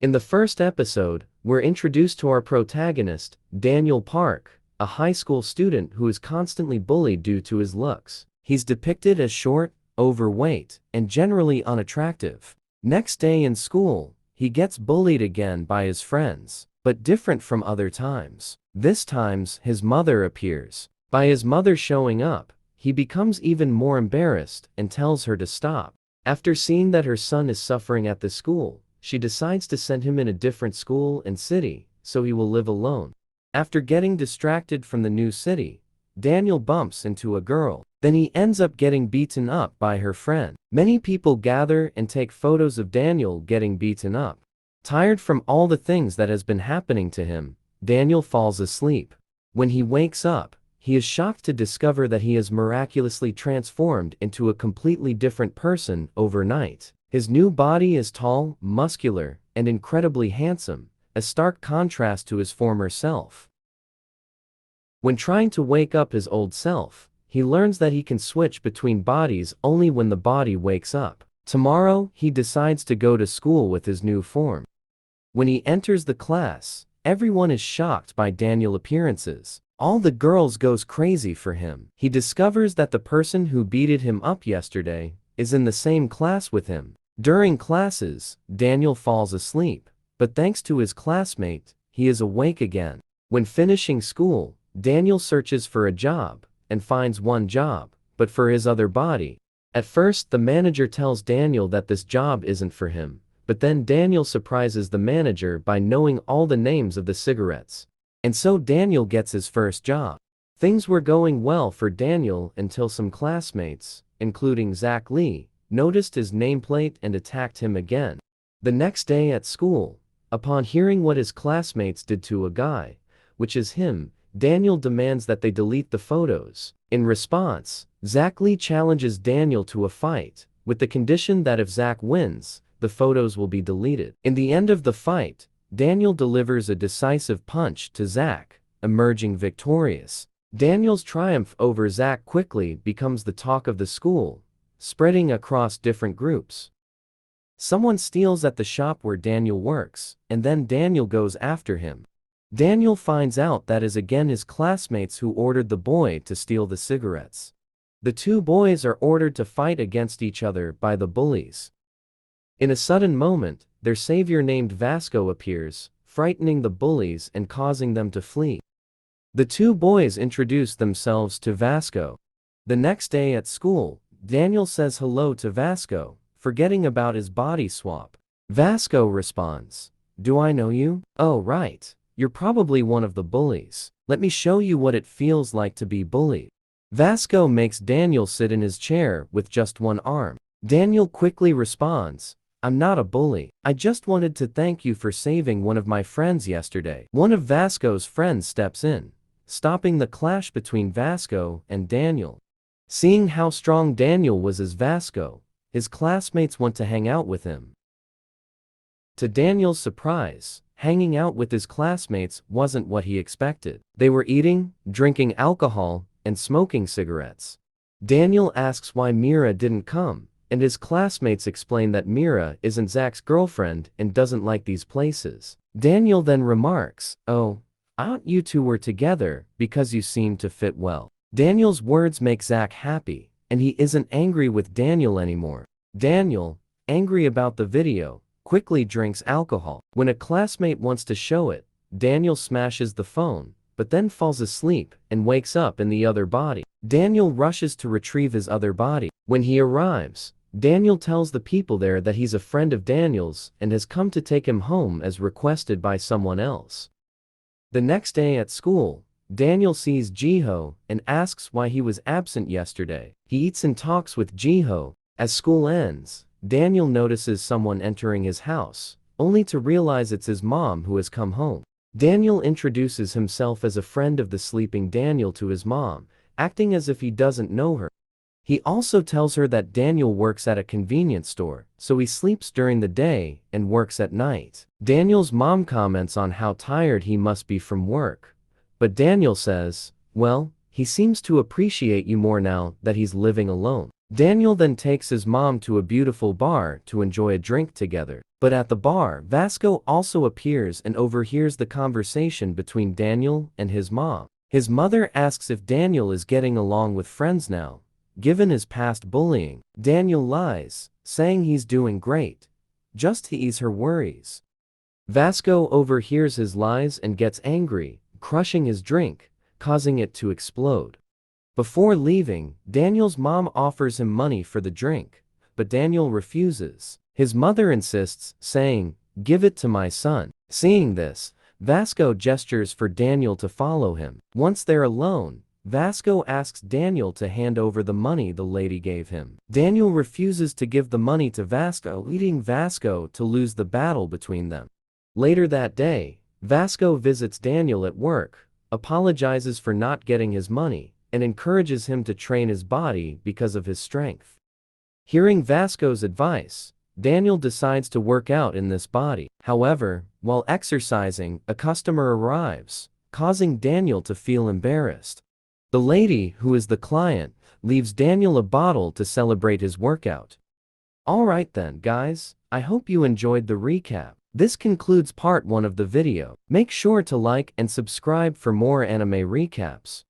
In the first episode, we're introduced to our protagonist, Daniel Park, a high school student who is constantly bullied due to his looks. He's depicted as short, overweight, and generally unattractive. Next day in school, he gets bullied again by his friends, but different from other times. This time, his mother appears. By his mother showing up, he becomes even more embarrassed and tells her to stop. After seeing that her son is suffering at the school, she decides to send him in a different school and city, so he will live alone. After getting distracted from the new city, Daniel bumps into a girl. Then he ends up getting beaten up by her friend. Many people gather and take photos of Daniel getting beaten up. Tired from all the things that has been happening to him, Daniel falls asleep. When he wakes up, he is shocked to discover that he has miraculously transformed into a completely different person overnight. His new body is tall, muscular, and incredibly handsome, a stark contrast to his former self. When trying to wake up his old self, he learns that he can switch between bodies only when the body wakes up. Tomorrow, he decides to go to school with his new form. When he enters the class, everyone is shocked by Daniel's appearances. All the girls goes crazy for him. He discovers that the person who beated him up yesterday is in the same class with him. During classes, Daniel falls asleep, but thanks to his classmate, he is awake again. When finishing school, Daniel searches for a job and finds one job, but for his other body. At first, the manager tells Daniel that this job isn't for him, but then Daniel surprises the manager by knowing all the names of the cigarettes. And so Daniel gets his first job. Things were going well for Daniel until some classmates, including Zach Lee, noticed his nameplate and attacked him again. The next day at school, upon hearing what his classmates did to a guy, which is him, Daniel demands that they delete the photos. In response, Zach Lee challenges Daniel to a fight, with the condition that if Zach wins, the photos will be deleted. In the end of the fight, Daniel delivers a decisive punch to Zach, emerging victorious. Daniel's triumph over Zach quickly becomes the talk of the school, spreading across different groups. Someone steals at the shop where Daniel works, and then Daniel goes after him. Daniel finds out that is again his classmates who ordered the boy to steal the cigarettes. The two boys are ordered to fight against each other by the bullies. In a sudden moment, their savior named Vasco appears, frightening the bullies and causing them to flee. The two boys introduce themselves to Vasco. The next day at school, Daniel says hello to Vasco, forgetting about his body swap. Vasco responds, "Do I know you? Oh right. You're probably one of the bullies. Let me show you what it feels like to be bullied." Vasco makes Daniel sit in his chair with just one arm. Daniel quickly responds, "I'm not a bully. I just wanted to thank you for saving one of my friends yesterday." One of Vasco's friends steps in, stopping the clash between Vasco and Daniel. Seeing how strong Daniel was as Vasco, his classmates want to hang out with him. To Daniel's surprise, hanging out with his classmates wasn't what he expected. They were eating, drinking alcohol, and smoking cigarettes. Daniel asks why Mira didn't come, and his classmates explain that Mira isn't Zach's girlfriend and doesn't like these places. Daniel then remarks, "Oh, I thought you two were together because you seem to fit well." Daniel's words make Zach happy, and he isn't angry with Daniel anymore. Daniel, angry about the video, quickly drinks alcohol. When a classmate wants to show it, Daniel smashes the phone, but then falls asleep and wakes up in the other body. Daniel rushes to retrieve his other body. When he arrives, Daniel tells the people there that he's a friend of Daniel's and has come to take him home as requested by someone else. The next day at school, Daniel sees Jiho and asks why he was absent yesterday. He eats and talks with Jiho. As school ends, Daniel notices someone entering his house, only to realize it's his mom who has come home. Daniel introduces himself as a friend of the sleeping Daniel to his mom, acting as if he doesn't know her. He also tells her that Daniel works at a convenience store, so he sleeps during the day and works at night. Daniel's mom comments on how tired he must be from work, but Daniel says, "Well, he seems to appreciate you more now that he's living alone." Daniel then takes his mom to a beautiful bar to enjoy a drink together. But at the bar, Vasco also appears and overhears the conversation between Daniel and his mom. His mother asks if Daniel is getting along with friends now, given his past bullying. Daniel lies, saying he's doing great, just to ease her worries. Vasco overhears his lies and gets angry, crushing his drink, causing it to explode. Before leaving, Daniel's mom offers him money for the drink, but Daniel refuses. His mother insists, saying, "Give it to my son." Seeing this, Vasco gestures for Daniel to follow him. Once they're alone, Vasco asks Daniel to hand over the money the lady gave him. Daniel refuses to give the money to Vasco, leading Vasco to lose the battle between them. Later that day, Vasco visits Daniel at work, apologizes for not getting his money, and encourages him to train his body because of his strength. Hearing Vasco's advice, Daniel decides to work out in this body. However, while exercising, a customer arrives, causing Daniel to feel embarrassed. The lady, who is the client, leaves Daniel a bottle to celebrate his workout. Alright then, guys, I hope you enjoyed the recap. This concludes part 1 of the video. Make sure to like and subscribe for more anime recaps.